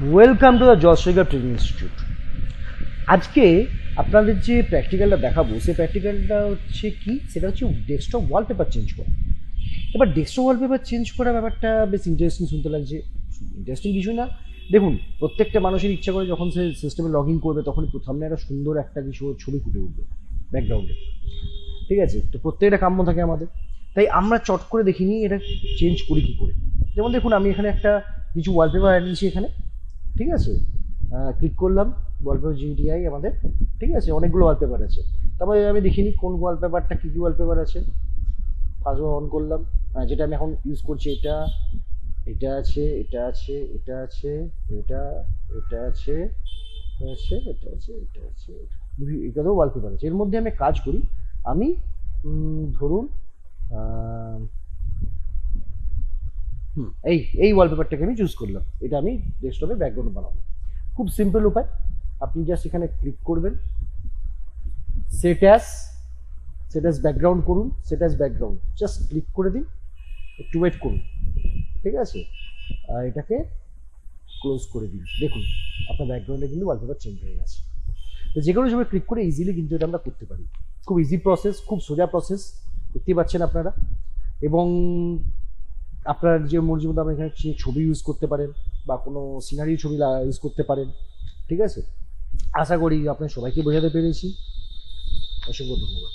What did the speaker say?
Welcome to the জয়শ্রীগা training institute. আজকে আপনাদের যে প্র্যাকটিক্যালটা দেখাবো সেই প্র্যাকটিক্যালটা হচ্ছে কি, সেটা হচ্ছে ডেস্কটপ ওয়ালপেপার চেঞ্জ করা। এবার ডেস্কটপ ওয়ালপেপার চেঞ্জ করা ব্যাপারটা বেশ ইন্টারেস্টিং শুনতে লাগছে। ইন্টারেস্টিং কিছুই না, দেখুন প্রত্যেকটা মানুষের ইচ্ছা করে যখন সে সিস্টেমে লগ ইন করবে তখন সামনে একটা সুন্দর একটা কিছু ছবি ফুটে উঠবে ব্যাকগ্রাউন্ডে, ঠিক আছে? তো প্রত্যেকটা কাম্য থাকে আমাদের, তাই আমরা চট করে দেখিনি এটা চেঞ্জ করি কী করে। যেমন দেখুন আমি এখানে একটা কিছু ওয়ালপেপার এনেছি এখানে, ঠিক আছে? ক্লিক করলাম ওয়ালপেপার GTTI আমাদের, ঠিক আছে? অনেকগুলো ওয়ালপেপার আছে, তারপরে আমি দেখিনি কোন ওয়ালপেপারটা কী কী ওয়ালপেপার আছে। ফার্স্ট অন করলাম, যেটা আমি এখন ইউজ করছি এটা, এটা আছে, এটা আছে, এটা আছে, এটা এটা আছে, এটা আছে, এটা আছে, এটা আছে, এটাতেও ওয়ালপেপার আছে। এর মধ্যে আমি কাজ করি, আমি ধরুন এই এই ওয়ালপেপারটাকে আমি চুজ করলাম, এটা আমি ডেস্কটপে ব্যাকগ্রাউন্ড বানাবো। খুব সিম্পল উপায়, আপনি জাস্ট এখানে ক্লিক করবেন, সেট অ্যাজ ব্যাকগ্রাউন্ড করুন, set as background just click করে দিন, একটু ওয়েট করুন, ঠিক আছে? এটাকে ক্লোজ করে দিন, দেখুন আপনার ব্যাকগ্রাউন্ডে কিন্তু ওয়ালপেপার চেঞ্জ হয়ে গেছে। তো যে কোনো সময় ক্লিক করে ইজিলি কিন্তু এটা আমরা করতে পারি। খুব ইজি প্রসেস, খুব সোজা প্রসেস, দেখতেই পাচ্ছেন আপনারা। এবং আপনার যে মর্জি মতো আপনি এখানে ছবি ইউজ করতে পারেন বা কোনো সিনারি ছবি ইউজ করতে পারেন, ঠিক আছে? আশা করি আপনার সবাইকে বোঝাতে পেরেছি। অসংখ্য ধন্যবাদ।